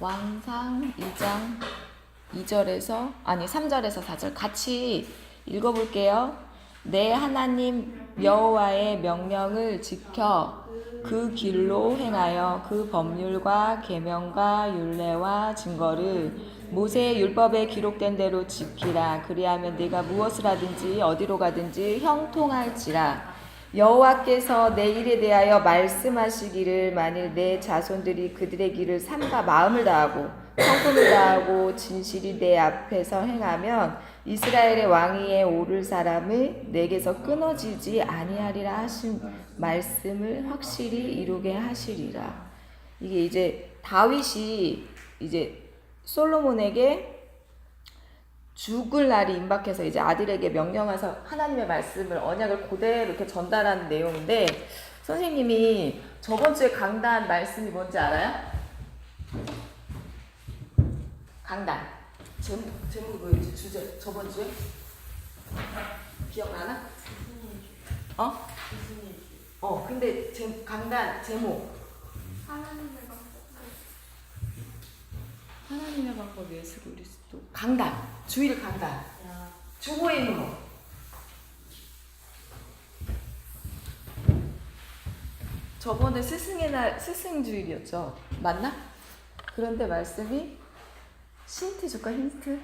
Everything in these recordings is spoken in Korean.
왕상 2장 2절에서 3절에서 4절 같이 읽어볼게요. 내 하나님 여호와의 명령을 지켜 그 길로 행하여 그 법률과 계명과 율례와 증거를 모세의 율법에 기록된 대로 지키라. 그리하면 네가 무엇을 하든지 어디로 가든지 형통할지라. 여호와께서 내 일에 대하여 말씀하시기를 만일 내 자손들이 그들의 길을 삼가 마음을 다하고 성품을 다하고 진실이 내 앞에서 행하면 이스라엘의 왕위에 오를 사람을 내게서 끊어지지 아니하리라 하신 말씀을 확실히 이루게 하시리라. 이게 이제 다윗이 이제 솔로몬에게 죽을 날이 임박해서 이제 아들에게 명령해서 하나님의 말씀을 언약을 그대로 이렇게 전달하는 내용인데, 선생님이 저번 주에 강단 말씀이 뭔지 알아요? 강단 제목이 뭐였지? 주제 저번 주에 기억나나? 근데 강단 제목 하나님의 방법 예수 그리스도 강단 주일 강단 주보의 힘. 저번에 스승의 날 스승주일이었죠. 맞나? 그런데 말씀이 힌트 줄까? 힌트?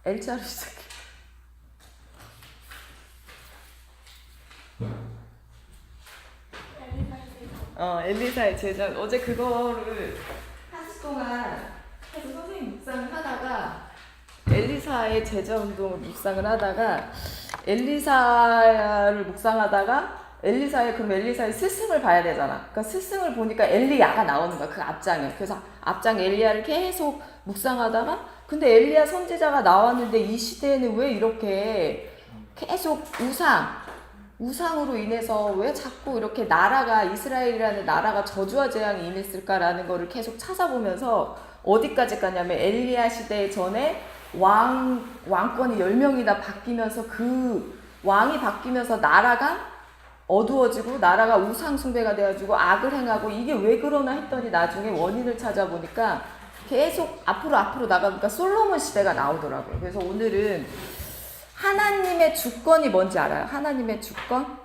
L자로 시작해. 엘리사의 제자. 어제 그거를 한 주 동안 해서 선생님 묵상을 하다가 엘리사의 제자 운동을 묵상을 하다가 엘리사를 묵상하다가 엘리사의 스승을 봐야 되잖아. 그러니까 스승을 보니까 엘리야가 나오는 거야. 그 앞장에. 그래서 앞장 엘리야를 계속 묵상하다가 근데 엘리야 선지자가 나왔는데 이 시대에는 왜 이렇게 계속 우상으로 인해서 왜 자꾸 이렇게 이스라엘이라는 나라가 저주와 재앙이 임했을까라는 거를 계속 찾아보면서 어디까지 가냐면 엘리야 시대 전에 왕권이 10명이나 바뀌면서 그 왕이 바뀌면서 나라가 어두워지고 나라가 우상 숭배가 되어지고 악을 행하고 이게 왜 그러나 했더니 나중에 원인을 찾아보니까 계속 앞으로 나가니까 솔로몬 시대가 나오더라고요. 그래서 오늘은 하나님의 주권이 뭔지 알아요? 하나님의 주권?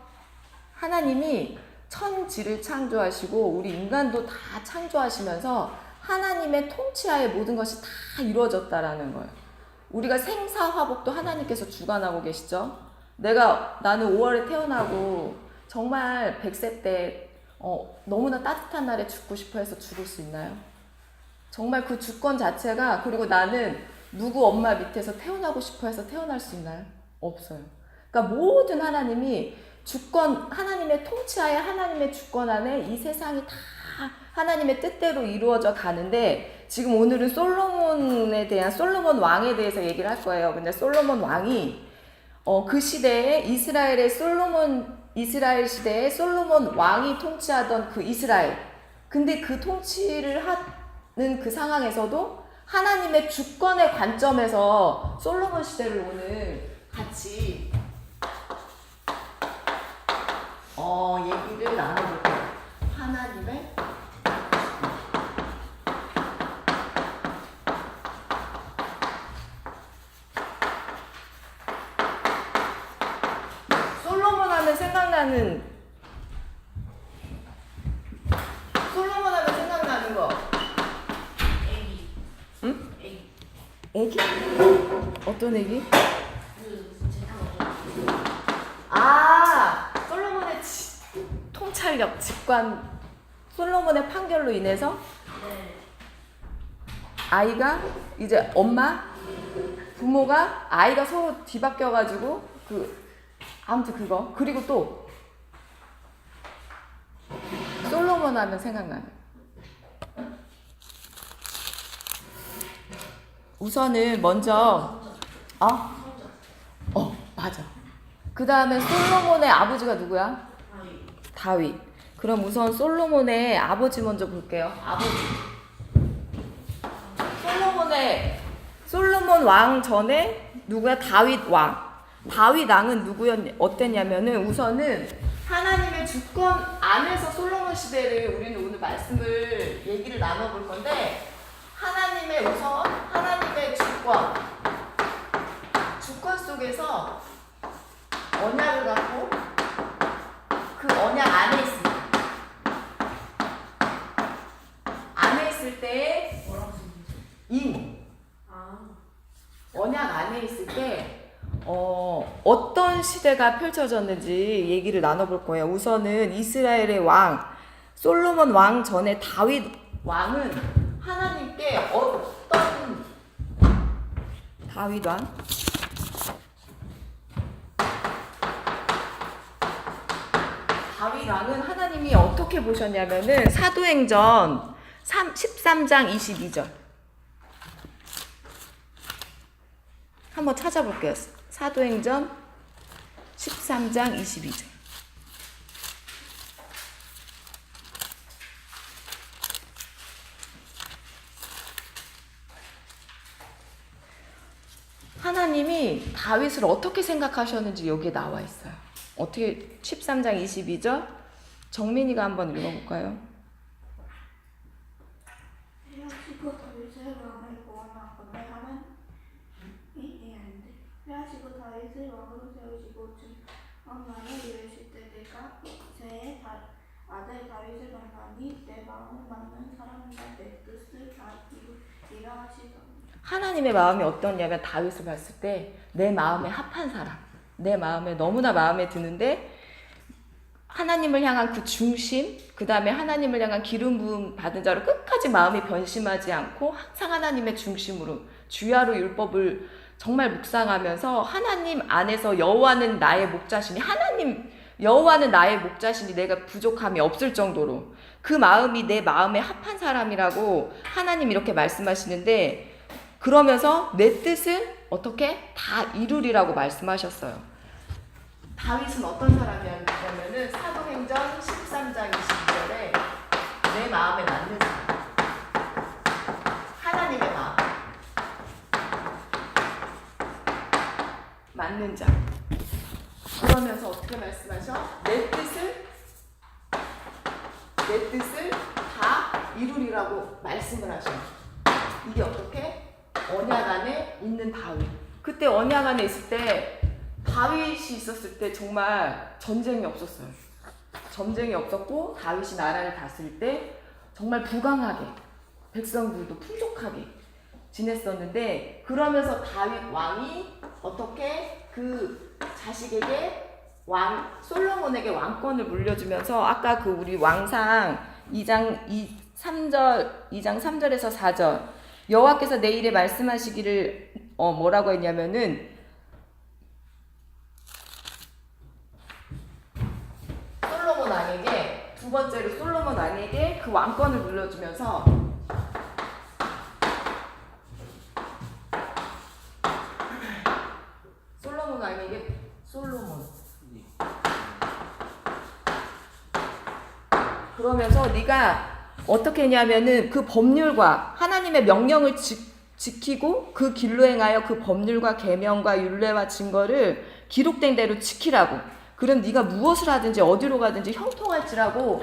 하나님이 천지를 창조하시고 우리 인간도 다 창조하시면서 하나님의 통치하에 모든 것이 다 이루어졌다라는 거예요. 우리가 생사화복도 하나님께서 주관하고 계시죠. 나는 5월에 태어나고 정말 100세 때 너무나 따뜻한 날에 죽고 싶어 해서 죽을 수 있나요? 정말 그 주권 자체가, 그리고 나는 누구 엄마 밑에서 태어나고 싶어 해서 태어날 수 있나요? 없어요. 그러니까 모든 하나님의 통치하에 하나님의 주권 안에 이 세상이 다 하나님의 뜻대로 이루어져 가는데, 지금 오늘은 솔로몬 왕에 대해서 얘기를 할 거예요. 근데 솔로몬 왕이 그 시대에 이스라엘 시대에 솔로몬 왕이 통치하던 그 이스라엘. 근데 그 통치를 하는 그 상황에서도 하나님의 주권의 관점에서 솔로몬 시대를 오늘 같이 얘기를 나눠볼게요. 하나님의 솔로몬 하면 생각나는 거. 응? 애기? 어떤 애기? 솔로몬의 통찰력, 직관, 솔로몬의 판결로 인해서 아이가 이제 부모가 아이가 서로 뒤바뀌어가지고 아무튼 그거. 그리고 또 솔로몬 하면 생각나는. 우선은 먼저 맞아. 그 다음에 솔로몬의 아버지가 누구야? 다윗. 그럼 우선 솔로몬의 아버지 먼저 볼게요. 아버지. 솔로몬 왕 전에 누구야? 다윗 왕. 다윗 왕은 어땠냐면은 우선은 하나님의 주권 안에서 솔로몬 시대를 우리는 오늘 얘기를 나눠볼 건데, 하나님의 우선 하나님의 주권 속에서 언약을 갖고 그 언약 안에 있습니다. 안에 있을 때의 언약 안에 있을 때 어떤 시대가 펼쳐졌는지 얘기를 나눠볼 거예요. 우선은 이스라엘의 왕 솔로몬 왕 전에 다윗 왕은 하나님께 어떤 다윗 왕? 다윗 왕은 하나님이 어떻게 보셨냐면은 사도행전 13장 22절 한번 찾아볼게요. 사도행전 13장 22절 하나님이 다윗을 어떻게 생각하셨는지 여기에 나와 있어요. 어떻게 13장 22절 정민이가 한번 읽어볼까요? 그래가지고 다윗의 왕을 구원하건대 하면 그래가지고 다윗을 왕으로 세우시고 왕만을 이루실 때 내가 제 아들 다윗을 만나니 내 마음을 맞는 사람과 내 뜻을 다 이루리라 하시더니 하나님의 마음이 어떠냐면 다윗을 봤을 때 내 마음에 합한 사람, 내 마음에 너무나 마음에 드는데 하나님을 향한 그 중심, 그 다음에 하나님을 향한 기름 부음 받은 자로 끝까지 마음이 변심하지 않고 항상 하나님의 중심으로 주야로 율법을 정말 묵상하면서 하나님 안에서 여호와는 나의 목자시니 여호와는 나의 목자시니 내가 부족함이 없을 정도로 그 마음이 내 마음에 합한 사람이라고 하나님 이렇게 말씀하시는데 그러면서 내 뜻을 어떻게 다 이루리라고 말씀하셨어요. 다윗은 어떤 사람이었냐면은 사도행전 13장 22절에 내 마음에 맞는 사람, 하나님의 마음 맞는 자. 그러면서 어떻게 말씀하셔? 내 뜻을 다 이루리라고 말씀을 하셔요. 이게 어떻게? 언약 안에 있는 다윗. 그때 언약 안에 있을 때 다윗이 있었을 때 정말 전쟁이 없었어요. 전쟁이 없었고 다윗이 나라를 다스릴 때 정말 부강하게 백성들도 풍족하게 지냈었는데 그러면서 다윗 왕이 어떻게 그 자식에게 솔로몬에게 왕권을 물려주면서 아까 그 우리 왕상 2장 3절에서 4절 여호와께서 내일에 말씀하시기를 뭐라고 했냐면은 솔로몬 왕에게 두 번째로 솔로몬 왕에게 그 왕권을 물려주면서 솔로몬 왕에게 그러면서 네가 어떻게 했냐면은 그 법률과 하나님의 명령을 지키고 그 길로 행하여 그 법률과 계명과 율례와 증거를 기록된 대로 지키라고. 그럼 네가 무엇을 하든지 어디로 가든지 형통할지라고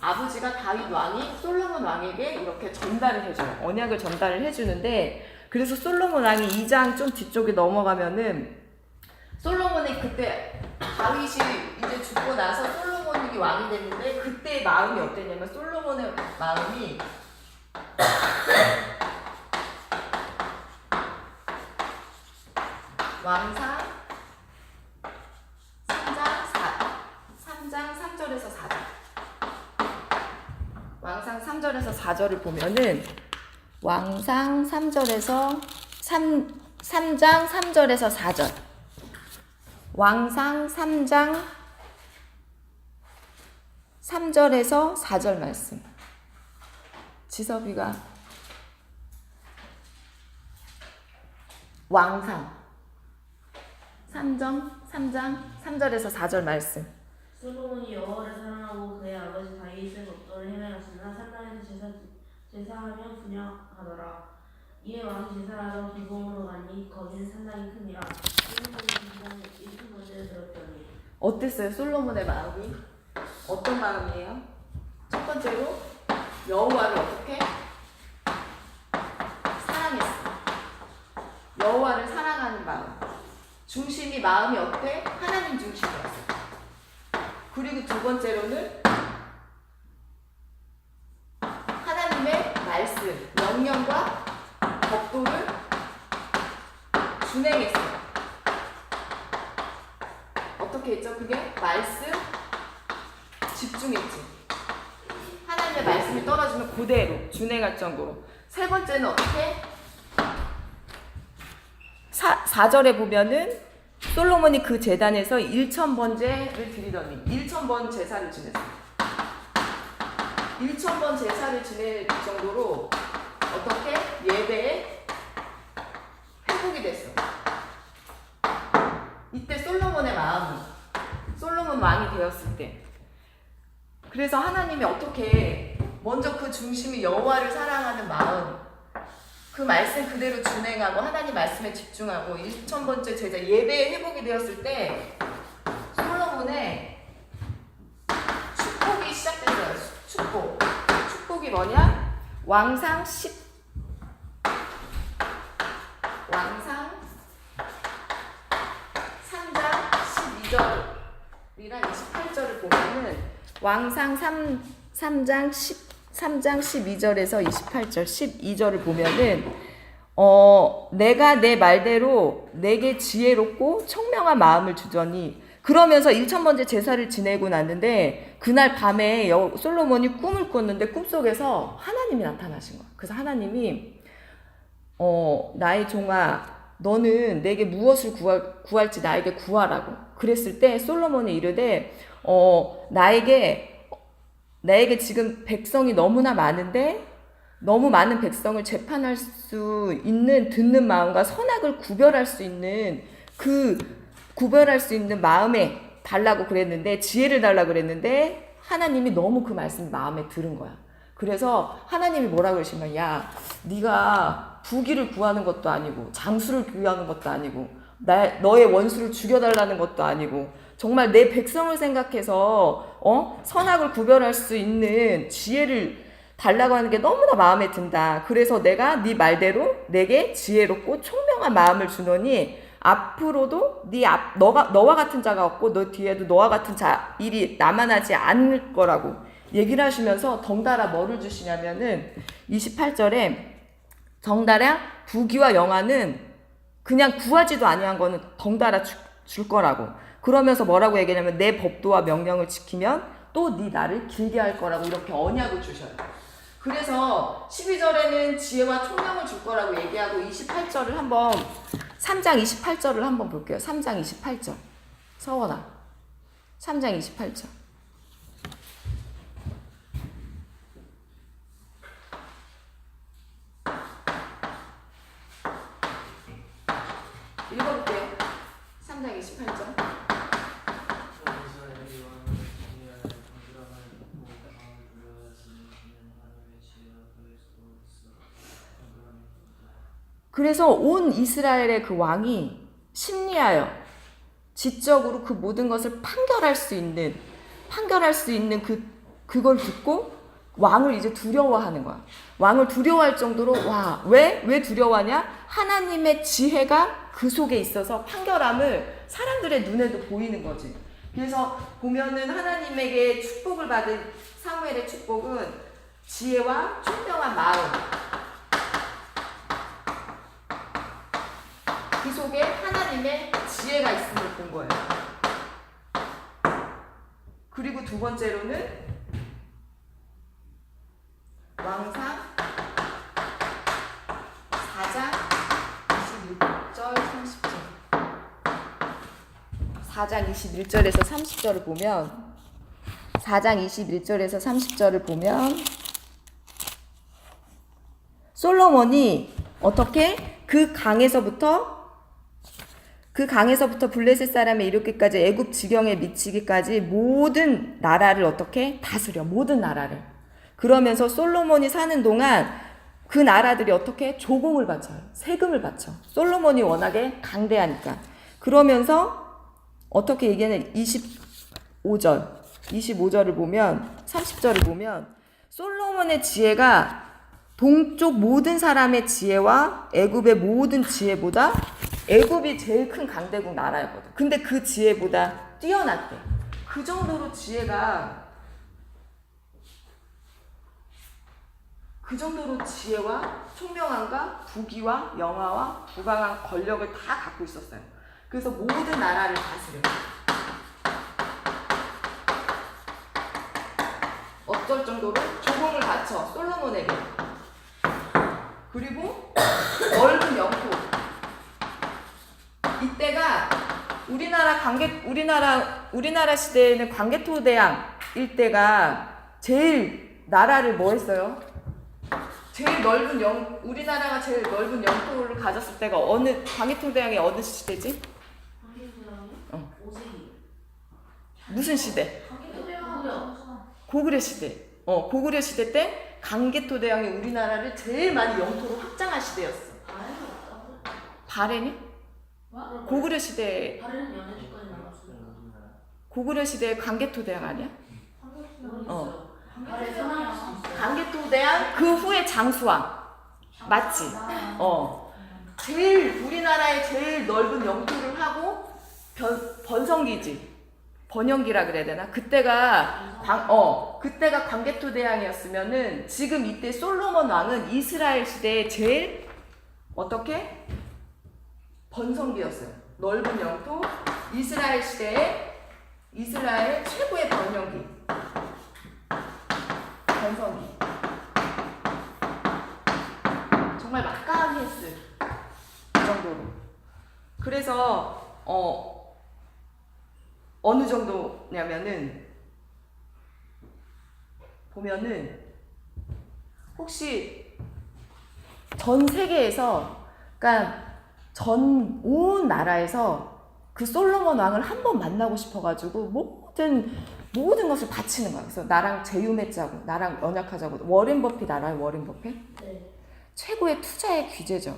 아버지가 다윗 왕이 솔로몬 왕에게 이렇게 전달을 해줘요. 언약을 전달을 해주는데 그래서 솔로몬 왕이 2장 좀 뒤쪽에 넘어가면은 솔로몬이 그때 다윗이 이제 죽고 나서 솔로몬이 왕이 됐는데 그때 마음이 어땠냐면 솔로몬의 마음이 왕상 3장 3절에서 4절 왕상 3절에서 4절을 보면은 왕상 3장 3절에서 4절 왕상 3장 3절에서 4절 말씀 지섭이가 왕상 3장 3절에서 4절 말씀 솔로몬이 여호와를 사랑하고 그의 아버지 다윗의 법도를 행하였으나 산당에서 제사하며 분향하더라. 이에 왕이 제사하러 기공으로 가니 거기는 산당이 크니라. 솔로몬이 기공에 일품 문제를 들었더니 어땠어요? 솔로몬의 마음이 어떤 마음이에요? 첫 번째로 여호와를 어떻게 여호와를 사랑하는 마음. 중심이 마음이 어때? 하나님 중심이었어. 그리고 두 번째로는 하나님의 말씀, 명령과 법도를 준행했어요. 어떻게 했죠? 그게 말씀 집중했지. 하나님의 말씀이 떨어지면 그대로 준행할 정도로. 세 번째는 어떻게? 4절에 보면은 솔로몬이 그 제단에서 1000번제를 드리더니 1000번 제사를 지냈어요. 1000번 제사를 지낼 정도로 어떻게? 예배에 회복이 됐어. 이때 솔로몬의 마음이, 솔로몬 왕이 되었을 때, 그래서 하나님이 어떻게 먼저 그 중심이 여호와를 사랑하는 마음, 그 말씀 그대로 준행하고 하나님 말씀에 집중하고 1000번째 제자 예배에 회복이 되었을 때 솔로몬의 축복이 시작된 거예요. 축복이 뭐냐? 왕상 3장 12절이랑 28절을 보면은 왕상 3장 12절에서 28절, 12절을 보면은 내가 내 말대로 내게 지혜롭고 청명한 마음을 주더니, 그러면서 1000번째 제사를 지내고 났는데 그날 밤에 솔로몬이 꿈을 꿨는데 꿈속에서 하나님이 나타나신 거야. 그래서 하나님이 나의 종아, 너는 내게 무엇을 구할지 나에게 구하라고 그랬을 때 솔로몬이 이르되 나에게 지금 백성이 너무나 많은데 너무 많은 백성을 재판할 수 있는 듣는 마음과 선악을 구별할 수 있는 마음에 달라고 그랬는데, 지혜를 달라고 그랬는데 하나님이 너무 그 말씀이 마음에 들은 거야. 그래서 하나님이 뭐라고 그러시면, 야, 네가 부귀를 구하는 것도 아니고 장수를 구하는 것도 아니고 너의 원수를 죽여달라는 것도 아니고 정말 내 백성을 생각해서 선악을 구별할 수 있는 지혜를 달라고 하는 게 너무나 마음에 든다. 그래서 내가 네 말대로 내게 지혜롭고 총명한 마음을 주노니 앞으로도 너와 같은 자가 없고 너 뒤에도 너와 같은 일이 남아나지 않을 거라고 얘기를 하시면서 덩달아 뭐를 주시냐면은 28절에 덩달아 부귀와 영화는 그냥 구하지도 아니한 거는 덩달아 줄 거라고. 그러면서 뭐라고 얘기하냐면 내 법도와 명령을 지키면 또 네 나를 길게 할 거라고 이렇게 언약을 주셔요. 그래서 12절에는 지혜와 총명을 줄 거라고 얘기하고 28절을 한번 3장 28절을 한번 볼게요. 3장 28절. 서원아. 3장 28절. 읽어볼게요. 3장 28절. 그래서 온 이스라엘의 그 왕이 심리하여 지적으로 그 모든 것을 판결할 수 있는 그걸 듣고 왕을 이제 두려워하는 거야. 왕을 두려워할 정도로, 왜 두려워하냐? 하나님의 지혜가 그 속에 있어서 판결함을 사람들의 눈에도 보이는 거지. 그래서 보면은 하나님에게 축복을 받은 사무엘의 축복은 지혜와 총명한 마음, 그 속에 하나님의 지혜가 있음을 본 거예요. 그리고 두 번째로는 왕상 4장 21절 30절 4장 21절에서 30절을 보면 4장 21절에서 30절을 보면 솔로몬이 어떻게 그 강에서부터 블레셋 사람에 이르기까지 애굽 지경에 미치기까지 모든 나라를 어떻게 다스려, 모든 나라를. 그러면서 솔로몬이 사는 동안 그 나라들이 어떻게 조공을 바쳐요, 세금을 바쳐. 솔로몬이 워낙에 강대하니까. 그러면서 어떻게 얘기하냐, 25절을 보면 30절을 보면 솔로몬의 지혜가 동쪽 모든 사람의 지혜와 애굽의 모든 지혜보다 애굽이 제일 큰 강대국 나라였거든. 근데 그 지혜보다 뛰어났대. 그 정도로 지혜가 그 정도로 지혜와 총명함과 부귀와 영화와 부강한 권력을 다 갖고 있었어요. 그래서 모든 나라를 다스려. 어쩔 정도로 조공을 바쳐 솔로몬에게. 그리고 넓은 영토. 이때가 우리나라 시대에는 광개토대왕 일때가 제일 나라를 뭐 했어요? 우리나라가 제일 넓은 영토를 가졌을 때가 광개토대왕이 어느 시대지? 광개토대왕이? 5세기. 무슨 시대? 광개토대왕. 고구려 시대. 고구려 시대 때 광개토대왕이 우리나라를 제일 많이 영토로 확장한 시대였어. 바렌이? 고구려 시대. 바렌은 연해주까지 나갔으니까. 고구려 시대 광개토대왕 아니야? 광개토대왕 그 후에 장수왕. 맞지? 우리나라의 제일 넓은 영토를 하고 번성기지. 번영기라 그래야 되나? 그때가 광개토대왕이었으면은 지금 이때 솔로몬 왕은 이스라엘 시대의 제일 어떻게? 번성기였어요. 넓은 영토, 이스라엘 최고의 번영기. 번성기. 정말 막강했을 그 정도로. 그래서 어느 정도냐면은 보면은 혹시 전 세계에서 그러니까 전 온 나라에서 그 솔로몬 왕을 한 번 만나고 싶어가지고 모든 것을 바치는 거야. 그래서 나랑 제휴맺자고, 나랑 연약하자고. 워렌 버핏 알아요? 워렌 버핏? 네. 최고의 투자의 귀재죠.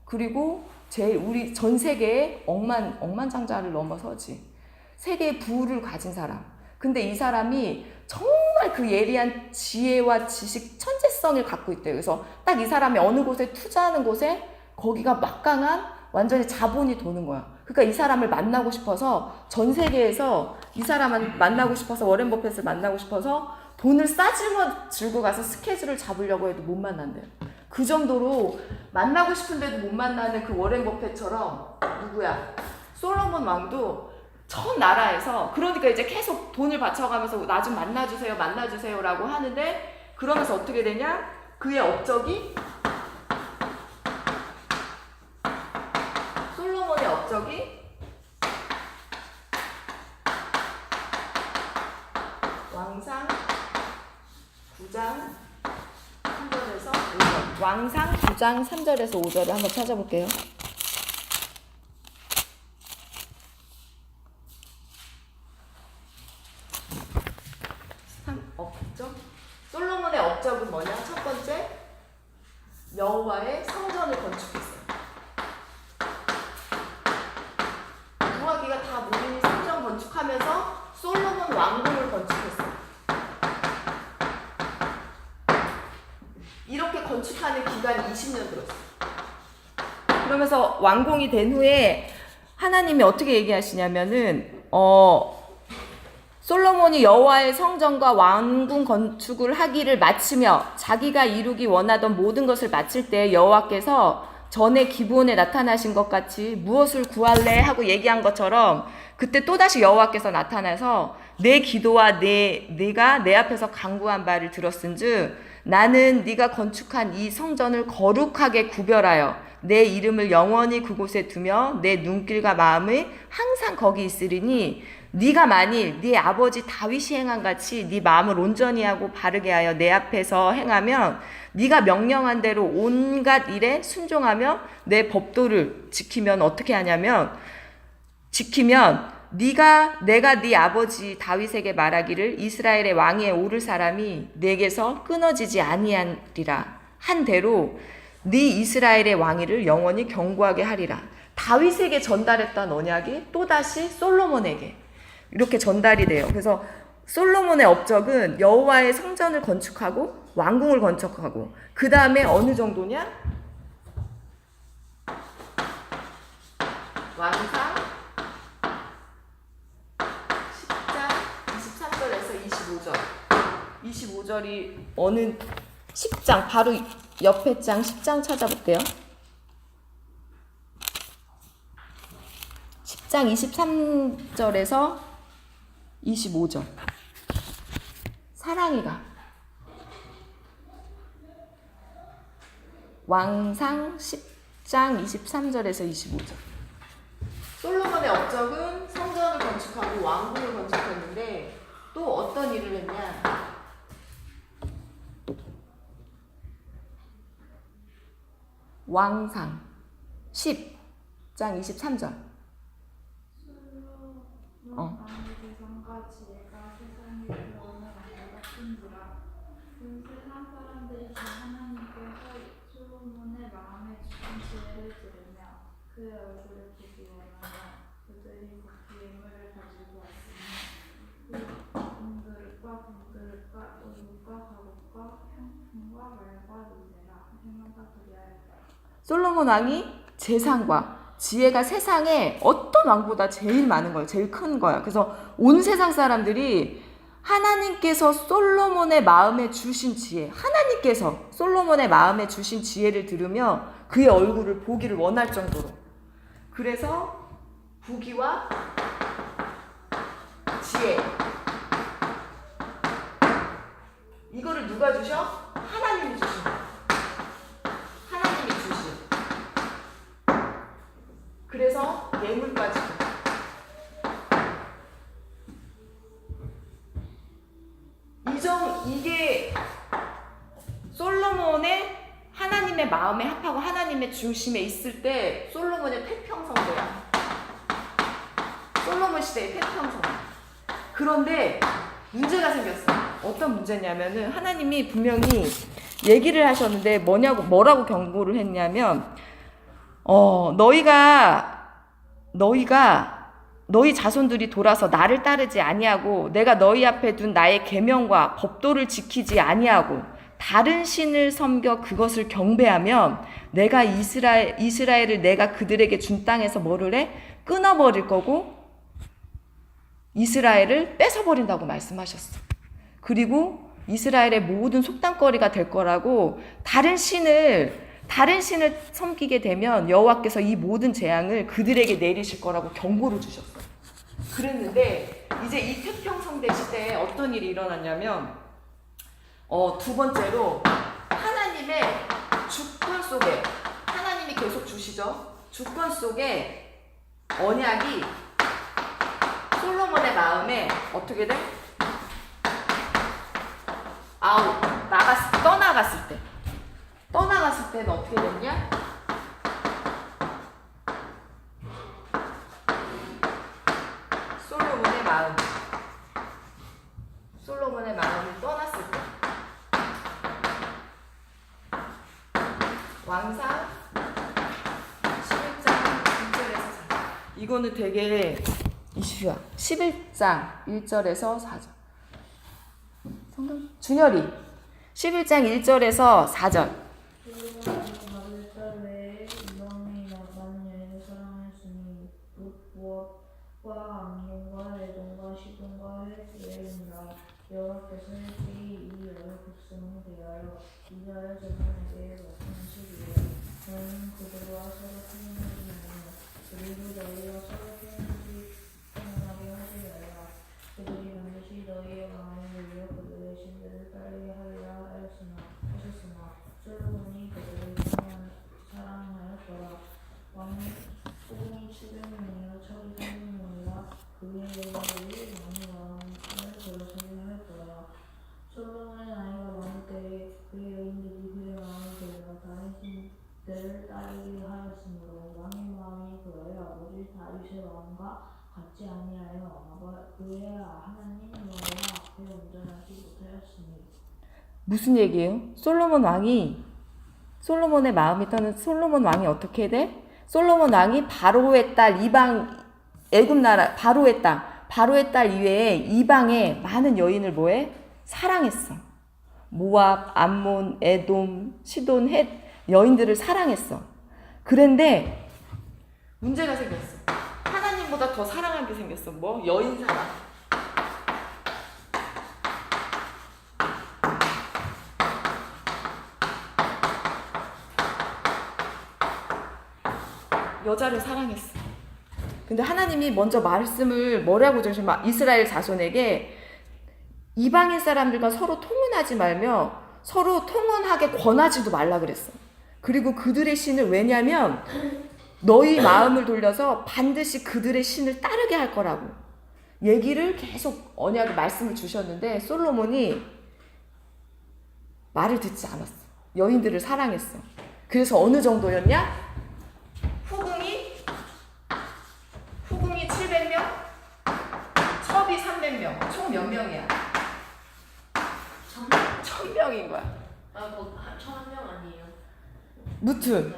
그리고 우리 전 세계에 억만장자를 넘어서지. 세계의 부를 가진 사람. 근데 이 사람이 정말 그 예리한 지혜와 지식, 천재성을 갖고 있대요. 그래서 딱 이 사람이 어느 곳에 투자하는 곳에 거기가 막강한 완전히 자본이 도는 거야. 그러니까 이 사람을 만나고 싶어서 전 세계에서 이 사람을 만나고 싶어서 워렌 버핏을 만나고 싶어서 돈을 싸질러 들고 가서 스케줄을 잡으려고 해도 못 만난대요. 그 정도로 만나고 싶은데도 못 만나는 그 워렌 버핏처럼 누구야? 솔로몬 왕도 전 나라에서 그러니까 이제 계속 돈을 바쳐가면서 나 좀 만나주세요라고 하는데 그러면서 어떻게 되냐? 그의 업적이 솔로몬의 업적이 왕상 9장 3절에서 5절. 왕상 9장 3절에서 5절을 한번 찾아볼게요. 솔로몬의 업적은 뭐냐? 첫 번째, 여호와의 성전을 건축했어요. 무화기가 다 모인 성전 건축하면서 솔로몬 왕궁을 건축했어요. 이렇게 건축하는 기간이 20년 들었어요. 그러면서 완공이 된 후에 하나님이 어떻게 얘기하시냐면은 솔로몬이 여호와의 성전과 왕궁 건축을 하기를 마치며 자기가 이루기 원하던 모든 것을 마칠 때 여호와께서 전에 기브온에 나타나신 것 같이 무엇을 구할래 하고 얘기한 것처럼 그때 또다시 여호와께서 나타나서 내 기도와 네가 내 앞에서 간구한 바를 들었은즉 나는 네가 건축한 이 성전을 거룩하게 구별하여 내 이름을 영원히 그곳에 두며 내 눈길과 마음이 항상 거기 있으리니 네가 만일 네 아버지 다윗이 행한 같이 네 마음을 온전히 하고 바르게 하여 내 앞에서 행하면 네가 명령한 대로 온갖 일에 순종하며 내 법도를 지키면 어떻게 하냐면 내가 네 아버지 다윗에게 말하기를 이스라엘의 왕위에 오를 사람이 내게서 끊어지지 아니하리라 한 대로 네 이스라엘의 왕위를 영원히 견고하게 하리라. 다윗에게 전달했던 언약이 또다시 솔로몬에게 이렇게 전달이 돼요. 그래서 솔로몬의 업적은 여호와의 성전을 건축하고 왕궁을 건축하고 그 다음에 어느 정도냐? 왕상 10장 23절에서 25절 25절이 어느 10장 바로 옆에 장 10장 찾아볼게요. 10장 23절에서 25절 사랑이가 왕상 10장 23절에서 25절 솔로몬의 업적은 성전을 건축하고 왕궁을 건축했는데 또 어떤 일을 했냐? 왕상 10장 23절 왕의 재산과 지혜가 세상에 들어오는 왕보다 큰지라. 세상 사람들이 다 하나님께서 솔로몬의 마음에 주신 지혜를 들으며 그의 얼굴을 보기 원하며 그들이 복귀의 힘을 가지고 왔으니 그 그릇과 금그릇과 의복과 가곡과 향품과 말과 노새라 해마다 그리하였다. 솔로몬 왕이 재산과 지혜가 세상에 어떤 왕보다 제일 많은 거예요. 제일 큰 거야. 그래서 온 세상 사람들이 하나님께서 솔로몬의 마음에 주신 지혜, 하나님께서 솔로몬의 마음에 주신 지혜를 들으며 그의 얼굴을 보기를 원할 정도로. 그래서 부귀와 지혜 이거를 누가 주셔? 하나님이 주신 거야. 하나님이 주신. 그래서 예물까지 이게 솔로몬의 하나님의 마음에 합하고 하나님의 중심에 있을 때 솔로몬의 태평성대야. 솔로몬 시대의 태평성. 그런데 문제가 생겼어. 어떤 문제냐면은 하나님이 분명히 얘기를 하셨는데 뭐라고 경고를 했냐면 너희 자손들이 돌아서 나를 따르지 아니하고 내가 너희 앞에 둔 나의 계명과 법도를 지키지 아니하고 다른 신을 섬겨 그것을 경배하면 내가 이스라엘을 내가 그들에게 준 땅에서 뭐를 해? 끊어버릴 거고 이스라엘을 뺏어버린다고 말씀하셨어. 그리고 이스라엘의 모든 속담거리가 될 거라고 다른 신을 섬기게 되면 여호와께서 이 모든 재앙을 그들에게 내리실 거라고 경고를 주셨어요. 그랬는데 이제 이 태평성대 시대에 어떤 일이 일어났냐면 두 번째로 하나님의 주권 속에 하나님이 계속 주시죠. 주권 속에 언약이 솔로몬의 마음에 어떻게 돼? 떠나갔을 때는 어떻게 됐냐? 솔로몬의 마음이 떠났을 때 왕상 11장 1절에서 4절 이거는 되게 이슈야. 11장 1절에서 4절 성경 준열이 11장 1절에서 4절 받을 자 외에 이방이 많은 여인을 사랑하였으니 무엇과 안경과 애동과 시돈과 헬스레이니라. 여호와께서 일찍이 이 여러 백성을 대하여 이스라엘 자손에게 말씀하시기를 너희는 그들과 서로 통일하지 말며 그리고 너희와 서로 통일하게 하지 말라. 그들이 반드시 너희의 마음을 돌려 그들의 신들을 따르게 하리라 하셨으나 솔로몬이 그들을 사랑하였더라. 왕이 700년이나 철이 300년이라 그의 여자들이 많이 왕을 별로 생각하였더라. 솔로몬의 나이가 많을 때에 그의 여인들이 그의 마음을 돌려 다른 신들을 따르게 하였으므로 왕의 마음이 그의 아버지 다윗의 마음과 같지 아니하여 그의 하나님 여호와 앞에 온전하지 못하였으니. 무슨 얘기예요? 솔로몬의 마음이 떠는 솔로몬 왕이 어떻게 돼? 솔로몬 왕이 바로의 딸 이방 애굽 나라 바로의 딸 이외에 이방의 많은 여인을 뭐해? 사랑했어. 모압, 암몬, 에돔, 시돈, 헷 여인들을 사랑했어. 그런데 문제가 생겼어. 하나님보다 더 사랑하게 생겼어. 뭐? 여인 사랑. 여자를 사랑했어. 근데 하나님이 먼저 말씀을 뭐라고 주시면 이스라엘 자손에게 이방인 사람들과 서로 통혼하지 말며 서로 통혼하게 권하지도 말라 그랬어. 그리고 그들의 신을 왜냐면 너희 마음을 돌려서 반드시 그들의 신을 따르게 할 거라고 얘기를 계속 언약의 말씀을 주셨는데 솔로몬이 말을 듣지 않았어. 여인들을 사랑했어. 그래서 어느 정도였냐? 후궁이 700명, 첩이 300명, 총 몇 명이야? 1000명인 거야. 뭐 1000명 아니에요? 무튼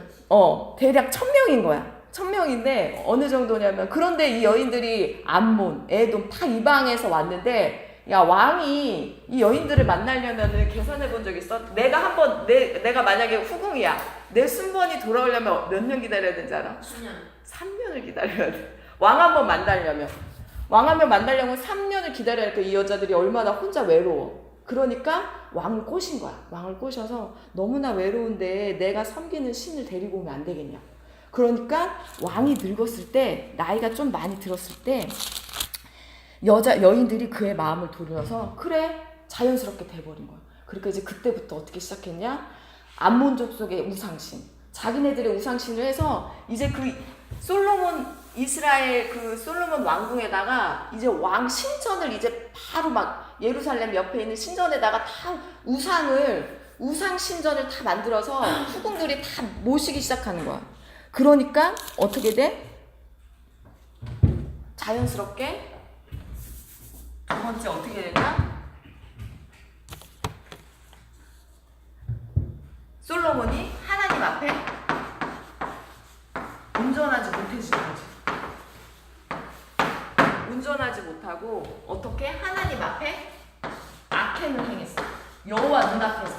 대략 1000명인 거야. 1000명인데 어느 정도냐면 그런데 이 여인들이 암몬, 에돔 다 이방에서 왔는데 야 왕이 이 여인들을 만나려면은 계산해 본 적 있어? 내가 만약에 후궁이야. 내 순번이 돌아오려면 몇 년 기다려야 되는지 알아? 3년을 기다려야 돼. 왕 한 번 만나려면 3년을 기다려야 돼. 이 여자들이 얼마나 혼자 외로워. 그러니까 왕을 꼬신 거야. 왕을 꼬셔서 너무나 외로운데 내가 섬기는 신을 데리고 오면 안 되겠냐. 그러니까 왕이 늙었을 때 나이가 좀 많이 들었을 때 여인들이 그의 마음을 돌려서 그래 자연스럽게 돼버린 거야. 그러니까 이제 그때부터 어떻게 시작했냐? 암몬족 속의 우상신, 자기네들의 우상신을 해서 이제 그 이스라엘 그 솔로몬 왕궁에다가 이제 왕 신전을 이제 바로 막 예루살렘 옆에 있는 신전에다가 다 우상 신전을 다 만들어서 후궁들이 다 모시기 시작하는 거야. 그러니까 어떻게 돼? 자연스럽게 두 번째 어떻게 되냐? 솔로몬이 하나님 앞에 온전하지 못해지는 거지. 온전하지 못하고 어떻게 하나님 앞에 악행을 행했어. 여호와 눈앞에서.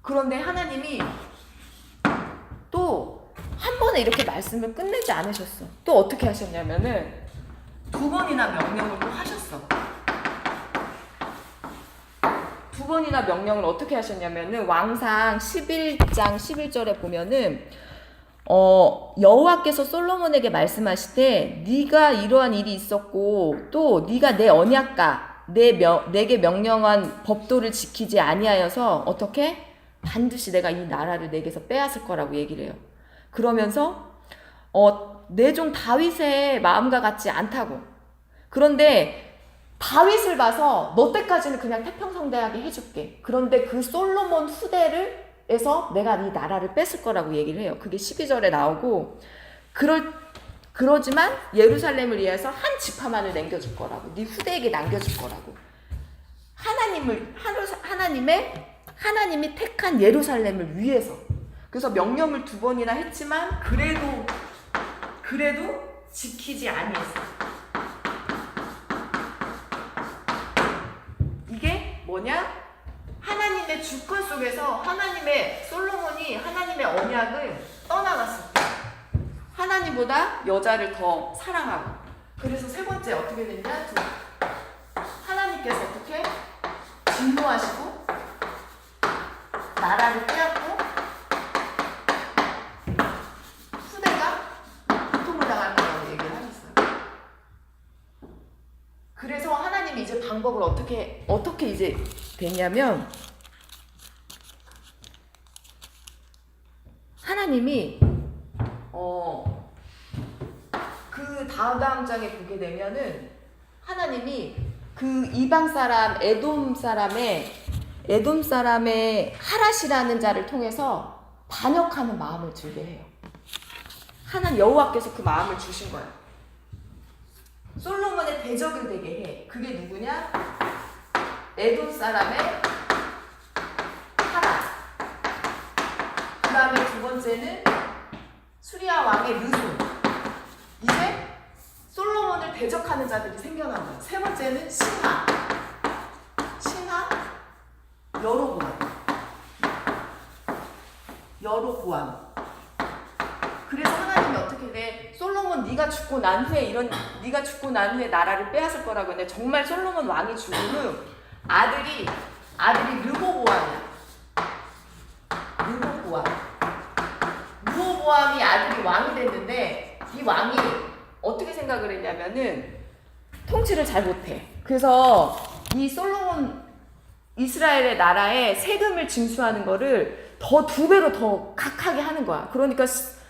그런데 하나님이 또 한 번에 이렇게 말씀을 끝내지 않으셨어. 또 어떻게 하셨냐면은 2번이나 명령을 또 하셨어. 2번이나 명령을 어떻게 하셨냐면은 왕상 11장 11절에 보면은 여호와께서 솔로몬에게 말씀하시되 네가 이러한 일이 있었고 또 네가 내 언약과 내게 명령한 법도를 지키지 아니하여서 어떻게? 반드시 내가 이 나라를 내게서 빼앗을 거라고 얘기를 해요. 그러면서 내 종 다윗의 마음과 같지 않다고. 그런데 다윗을 봐서 너 때까지는 그냥 태평성대하게 해줄게. 그런데 그 솔로몬 후대에서 내가 이 나라를 뺏을 거라고 얘기를 해요. 그게 12절에 나오고 그러지만 예루살렘을 위해서 한 지파만을 남겨줄 거라고. 네 후대에게 남겨줄 거라고. 하나님이 택한 예루살렘을 위해서. 그래서 명령을 2번이나 했지만 그래도 지키지 아니했어. 이게 뭐냐? 하나님의 주권 속에서 솔로몬이 하나님의 언약을 떠나갔을 때 하나님보다 여자를 더 사랑하고. 그래서 세 번째 어떻게 됐냐? 하나님께서 어떻게 진노하시고 나라를 빼앗고 후대가 고통을 당할 거라고 얘기를 하셨어요. 그래서 하나님이 이제 방법을 어떻게 이제 됐냐면 하나님이 그 다음 장에 보게 되면은 하나님이 그 이방 사람 에돔 사람의 하랏이라는 자를 통해서 반역하는 마음을 들게 해요. 여호와께서 그 마음을 주신 거야. 솔로몬의 대적을 되게 해. 그게 누구냐? 에돔 사람의 하랏. 그 다음에 두 번째는 수리아 왕의 르손. 이제 솔로몬을 대적하는 자들이 생겨난 거야. 세 번째는 신하 여로보암. 그래서 하나님이 어떻게 돼? 솔로몬 네가 죽고 난 후에 네가 죽고 난 후에 나라를 빼앗을 거라고 했는데 정말 솔로몬 왕이 죽은 후 아들이 르호보암이야. 르호보암이 아들이 왕이 됐는데 이 왕이 어떻게 생각을 했냐면은 통치를 잘 못해. 그래서 이 솔로몬 이스라엘의 나라에 세금을 징수하는 거를 더 2배로 더 각하게 하는 거야. 그러니까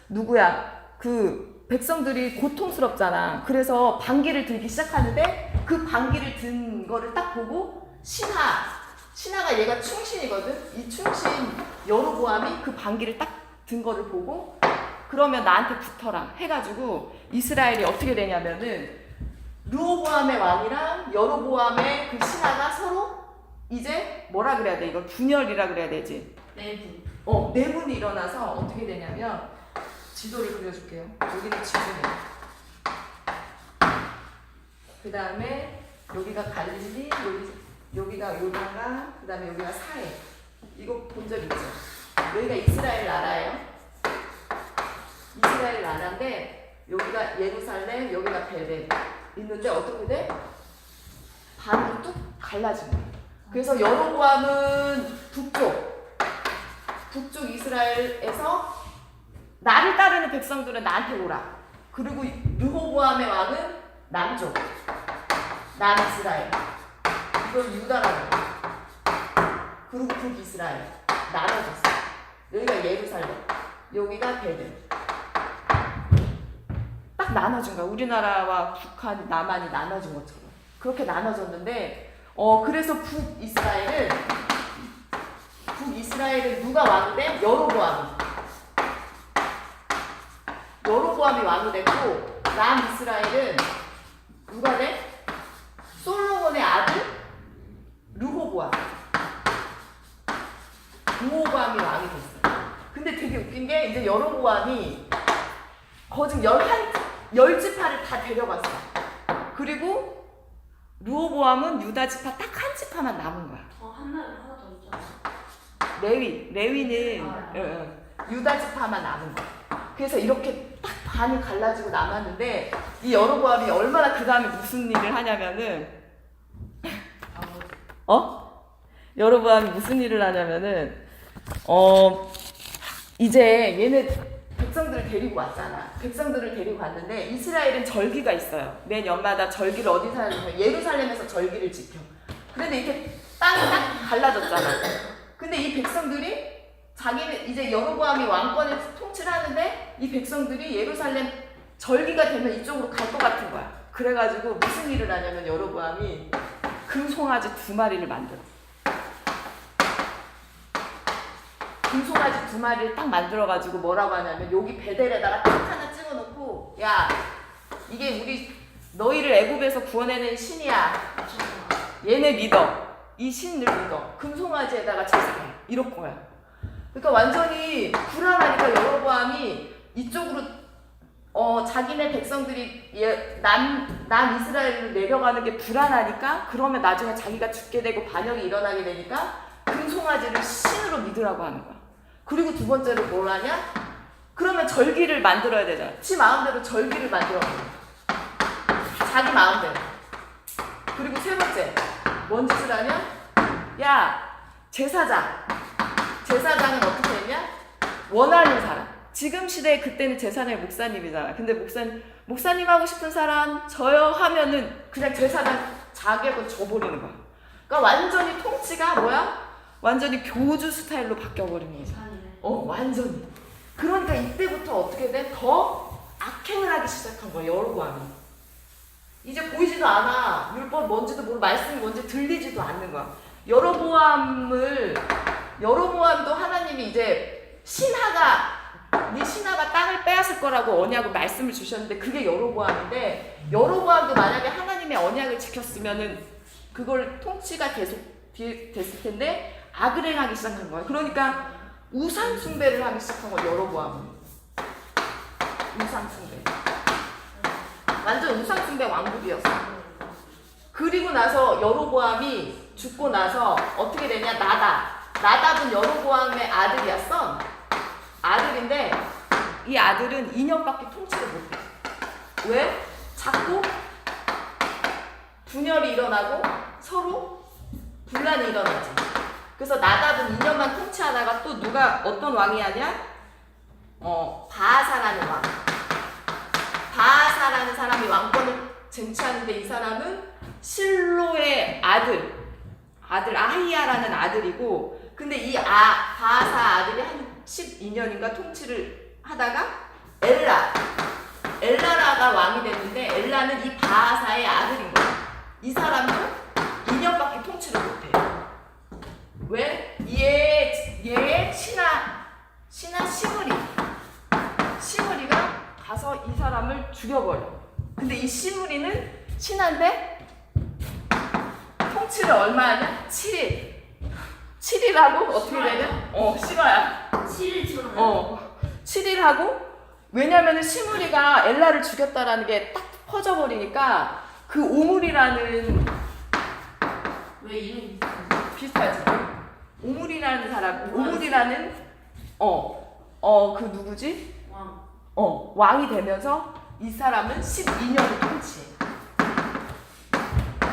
누구야? 그 백성들이 고통스럽잖아. 그래서 반기를 들기 시작하는데 그 반기를 든 거를 딱 보고 신하가 얘가 충신이거든. 이 충신 여로보암이 그 반기를 딱 든 거를 보고 그러면 나한테 붙어라 해가지고 이스라엘이 어떻게 되냐면은 르호보암의 왕이랑 여로보암의 그 신하가 서로 이제 뭐라 그래야 돼? 이걸 분열이라 그래야 되지? 내분. 내분이 일어나서 어떻게 되냐면 지도를 그려줄게요. 여기는 지도네. 그 다음에 여기가 갈릴리, 여기가 요단강, 그 다음에 여기가 사해. 이거 본 적 있죠? 여기가 이스라엘 나라예요. 이스라엘 나라인데 여기가 예루살렘, 여기가 베델 있는데 어떻게 돼? 반으로 뚝 갈라진 거야. 그래서 여로보암은 북쪽 이스라엘에서 나를 따르는 백성들은 나한테 오라. 그리고 르호보암의 왕은 남쪽, 남이스라엘. 이걸 유다라고 해. 그리고 북이스라엘 나눠졌어. 여기가 예루살렘, 여기가 베델. 딱 나눠준 거야. 우리나라와 북한, 남한이 나눠진 것처럼. 그렇게 나눠졌는데 그래서 북이스라엘은 누가 왕이 돼? 여로보암이 왕이 됐고 남이스라엘은 누가 돼? 솔로몬의 아들 르호보암이 왕이 됐어. 근데 되게 웃긴 게 이제 여로보암이 거진 10지파를 다 데려갔어. 그리고 르호보암은 유다 지파 딱 한 지파만 남은 거야. 하나 더 있잖아. 레위는 유다 지파만 남은 거야. 그래서 이렇게 딱 반이 갈라지고 남았는데 이 여로보암이 얼마나 그 다음에 무슨 일을 하냐면은 여로보암이 무슨 일을 하냐면은 이제 얘네 백성들을 데리고 왔잖아. 백성들을 데리고 왔는데 이스라엘은 절기가 있어요. 매 년마다 절기를 어디서 하냐면 예루살렘에서 절기를 지켜. 그런데 이렇게 땅이 딱 갈라졌잖아. 근데 이 백성들이 자기는 이제 여로보암이 왕권을 통치를 하는데 이 백성들이 예루살렘 절기가 되면 이쪽으로 갈 것 같은 거야. 그래가지고 무슨 일을 하냐면 여로보암이 금송아지 2마리를 만들어. 금송아지 2마리를 딱 만들어가지고 뭐라고 하냐면 여기 베델에다가 딱 하나 찍어놓고 야 이게 너희를 애굽에서 구원해낸 신이야. 얘네 믿어. 이 신을 믿어. 금송아지에다가 제사해. 이럴 거야. 그러니까 완전히 불안하니까 여로보암이 이쪽으로 자기네 백성들이 남이스라엘로 내려가는 게 불안하니까 그러면 나중에 자기가 죽게 되고 반역이 일어나게 되니까 금송아지를 신으로 믿으라고 하는 거야. 그리고 2번째로 뭘 하냐? 그러면 절기를 만들어야 되잖아. 지 마음대로 절기를 만들어. 자기 마음대로. 그리고 3번째 뭔 짓을 하냐? 야 제사장은 어떻게 했냐? 원하는 사람. 지금 시대에 그때는 제사장이 목사님이잖아. 근데 목사님 하고 싶은 사람 저요 하면은 그냥 제사장 자격을 줘버리는 거야. 그러니까 완전히 통치가 뭐야? 완전히 교주 스타일로 바뀌어버린 거지. 완전히. 그러니까 이때부터 어떻게 돼? 더 악행을 하기 시작한 거야, 여로보암이. 이제 보이지도 않아. 율법 뭔지도 모르고 말씀이 뭔지 들리지도 않는 거야. 여로보암도 하나님이 이제 네 신하가 땅을 빼앗을 거라고 언약을 말씀을 주셨는데 그게 여로보암인데 여로보암도 만약에 하나님의 언약을 지켰으면은 그걸 통치가 계속 됐을 텐데 악을 행하기 시작한 거야. 그러니까 우상 숭배를 하기 시작한 거야, 여로보암은. 우상 숭배. 완전 우상 숭배 왕국이었어. 그리고 나서 여로보암이 죽고 나서 어떻게 되냐? 나답은 여로보암의 아들이었어. 아들인데 이 아들은 2년밖에 통치를 못해. 왜? 자꾸 분열이 일어나고 서로 분란이 일어나지. 그래서 나답은 2년만 통치하다가 또 어떤 왕이 하냐? 바하사라는 왕. 바하사라는 사람이 왕권을 쟁취하는데 이 사람은 실로의 아들 아히야라는 아들이고, 근데 이 바하사 아들이 한 12년인가 통치를 하다가 엘라라가 왕이 됐는데, 엘라는 이 바하사의 아들인 거야. 이 사람도 2년밖에 통치를 못해. 왜? 얘의 신하 시므리가 가서 이 사람을 죽여버려. 근데 이 시므리는 신한데 통치를 얼마 하냐? 7일. 7일하고 어떻게 되냐? 실화야. 7일 7일 하고, 왜냐면은 시므리가 엘라를 죽였다라는 게 딱 퍼져버리니까 그 오물이라는, 왜 이름이 비슷하지? 오물이라는 사람, 오물이라는 그 누구지? 왕. 왕이 되면서 이 사람은 12년을 통치해.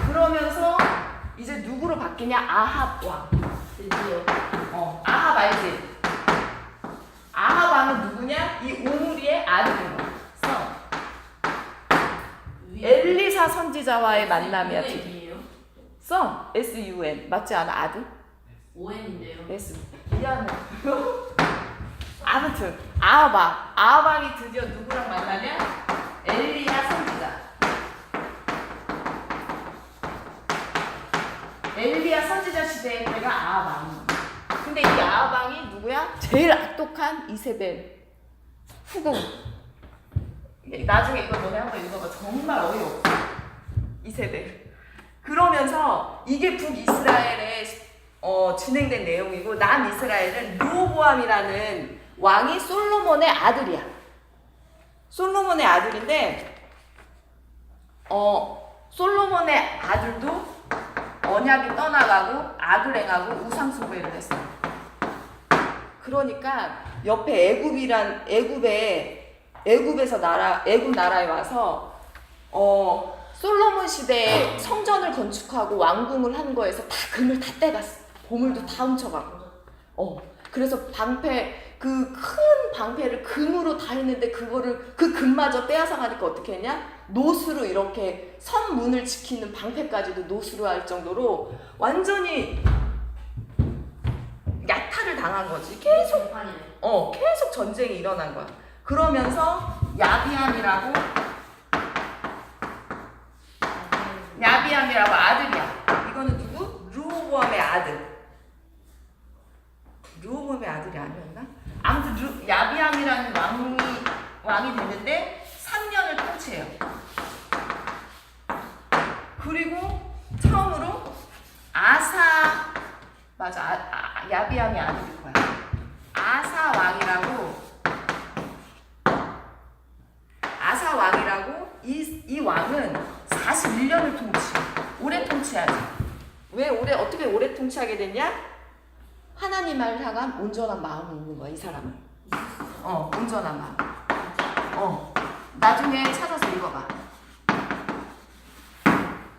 그러면서 이제 누구로 바뀌냐? 아합 왕. 드디어. 아합 알지? 아합 왕은 누구냐? 이 오므리의 아들인 거야. 엘리사 선지자와의 만남이야. N이에요? SUN 맞지 않아? 아들? ON인데요. S. 미안해. 아무튼 아합왕이 드디어 누구랑 만나냐? 엘리야 선지자. 엘리야 선지자 시대의 때가 아합왕. 근데 이 아합왕이 누구야? 제일 악독한 이세벨 후궁. 나중에 이거 너네 한번 읽어봐. 정말 어이없어. 이세벨. 그러면서 이게 북이스라엘에 진행된 내용이고, 남이스라엘은 르호보암이라는 왕이 솔로몬의 아들이야. 솔로몬의 아들인데 솔로몬의 아들도 언약이 떠나가고 악을 행하고 우상 숭배를 했어. 그러니까 옆에 애굽 나라에 와서 솔로몬 시대에 성전을 건축하고 왕궁을 한 거에서 다 금을 다 떼갔어. 보물도 다 훔쳐가고. 그래서 그 큰 방패를 금으로 다 했는데 그 금마저 빼앗아 가니까 어떻게 했냐? 노수로 이렇게 선문을 지키는 방패까지도 노수로 할 정도로 완전히 야타를 당한 거지. 계속 전쟁이 일어난 거야. 그러면서 야비암이라고 아들이야. 이거는 누구? 르호보암의 아들. 르호보암의 아들이 아니었나? 아무튼 야비암이라는 왕이 됐는데 3년을 통치해요. 그리고 처음으로 야비암의 아들일 거야. 아사 왕이라고 이 왕은 41년을 오래 통치하지. 왜 어떻게 오래 통치하게 됐냐? 하나님을 향한 온전한 마음이 있는 거야, 이 사람은. 온전한 마음. 나중에 찾아서 읽어봐.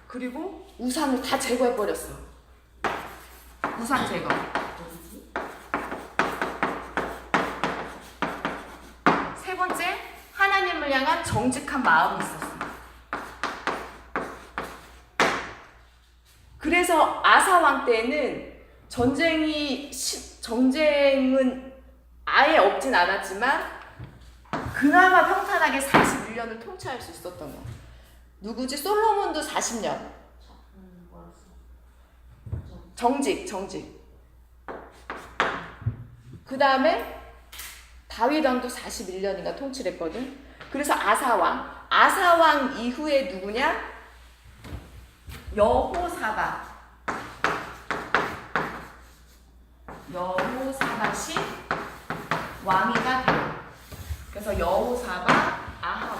그리고 우상을 다 제거해버렸어. 우상 제거. 세 번째, 하나님을 향한 정직한 마음이 있었어. 그래서 아사 왕 때는 전쟁은 아예 없진 않았지만 그나마 평탄하게 41년을 통치할 수 있었던 거야. 누구지? 솔로몬도 40년. 정직. 그 다음에 다윗 왕도 41년인가 통치를 했거든. 그래서 아사왕 이후에 누구냐? 여호사밧이 왕이가 돼요. 그래서 여호사밧, 아합.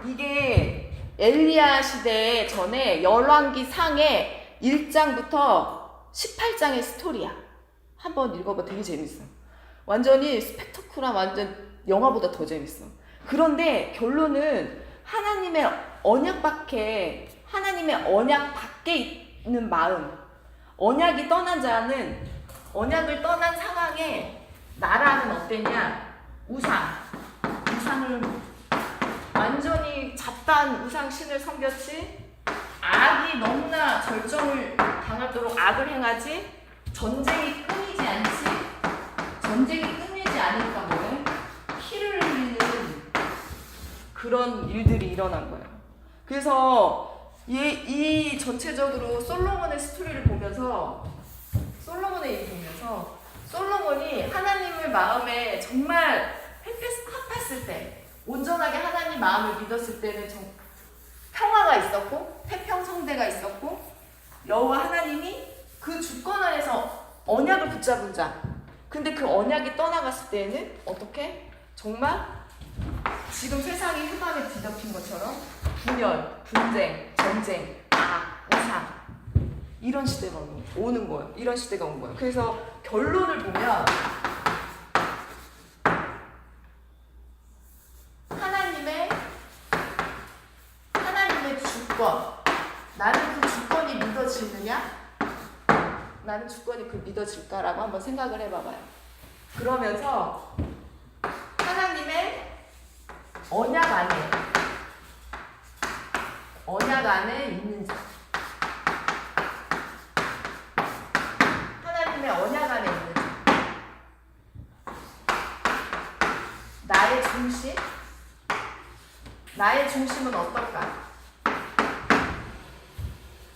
이게 엘리야 시대 전에 열왕기 상에 1장부터 18장의 스토리야. 한번 읽어봐. 되게 재밌어. 완전히 스펙터클한 완전 영화보다 더 재밌어. 그런데 결론은 하나님의 언약 밖에 있는 마음, 언약이 떠난 자는, 언약을 떠난 상황에 나라는 어땠냐? 우상을 완전히 잡다한 우상신을 섬겼지. 악이 너무나 절정을 당하도록 악을 행하지. 전쟁이 끊이지 않으니까 뭐해? 피를 흘리는 그런 일들이 일어난 거예요. 그래서 이 전체적으로 솔로몬의 스토리를 보면서, 솔로몬이 하나님을 마음에 정말 합했을 때, 온전하게 하나님 마음을 믿었을 때는 평화가 있었고 태평성대가 있었고, 여호와 하나님이 그 주권 안에서 언약을 붙잡은 자. 근데 그 언약이 떠나갔을 때는 어떻게? 정말 지금 세상이 흑암에 뒤덮인 것처럼 분열, 분쟁, 전쟁, 우상, 이런 시대가 오는 거예요. 이런 시대가 온 거예요. 그래서 결론을 보면 하나님의 주권, 나는 그 주권이 믿어지느냐? 나는 주권이 믿어질까라고 한번 생각을 해봐봐요. 그러면서 하나님의 언약 안에 있는 자, 하나님의 언약 안에 있는 자, 나의 중심은 어떨까?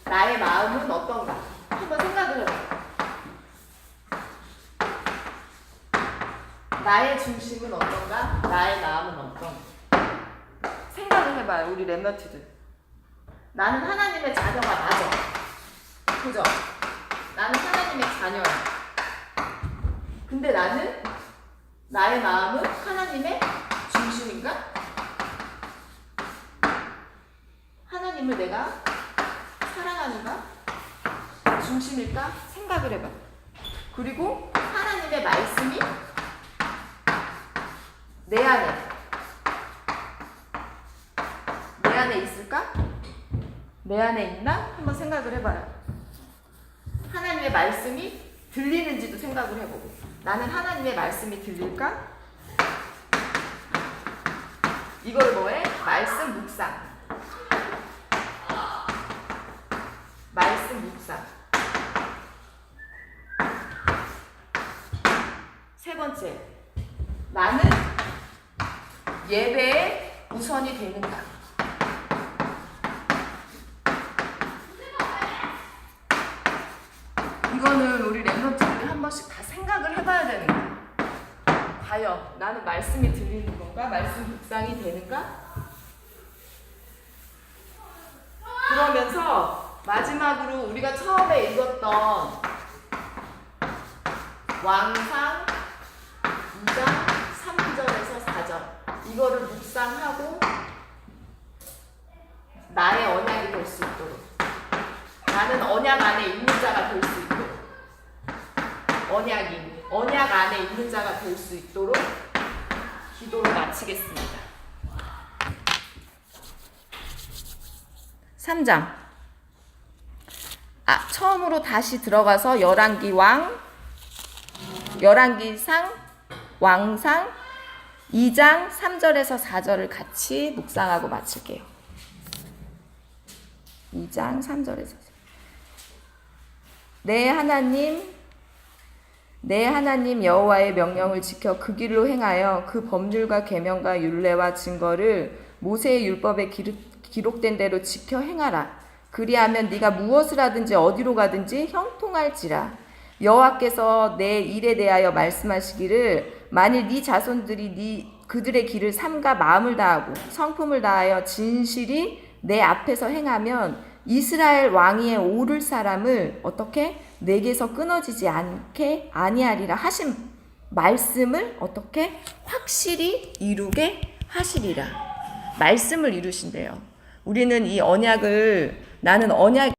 나의 마음은 어떤가? 한번 생각을 해봐요. 나의 중심은 어떤가? 나의 마음은 어떤가? 생각을 해봐요. 우리 랩런트들. 나는 하나님의 자녀가 맞아. 그죠? 나는 하나님의 자녀야. 근데 나의 마음은 하나님의 중심인가? 하나님을 내가 사랑하는가? 중심일까? 생각을 해봐. 그리고 하나님의 말씀이 내 안에 있을까? 내 안에 있나? 한번 생각을 해봐요. 하나님의 말씀이 들리는지도 생각을 해보고, 나는 하나님의 말씀이 들릴까? 이걸 뭐해? 말씀 묵상. 세 번째, 나는 예배에 우선이 되는가? 이거는 우리 랩런트들이 한 번씩 다 생각을 해봐야 되는 거야. 과연 나는 말씀이 들리는 건가? 말씀 묵상이 되는가? 그러면서 마지막으로 우리가 처음에 읽었던 왕상 2장 3절에서 4절, 이거를 묵상하고 나의 언약이 될 수 있도록, 나는 언약 안에 있는 자가 될 수 있도록, 언약 안에 있는 자가 될 수 있도록 기도를 마치겠습니다. 3장. 처음으로 다시 들어가서 열왕기상 왕상 2장 3절에서 4절을 같이 묵상하고 마칠게요. 2장 3절에서 4절. 내 하나님 여호와의 명령을 지켜 그 길로 행하여 그 법률과 계명과 율례와 증거를 모세의 율법에 기록된 대로 지켜 행하라. 그리하면 네가 무엇을 하든지 어디로 가든지 형통할지라. 여호와께서 내 일에 대하여 말씀하시기를, 만일 네 자손들이 그들의 길을 삼가 마음을 다하고 성품을 다하여 진실이 내 앞에서 행하면 이스라엘 왕위에 오를 사람을 어떻게 내게서 끊어지지 않게 아니하리라 하신 말씀을 어떻게 확실히 이루게 하시리라. 말씀을 이루신대요. 우리는 이 언약을, 나는 언약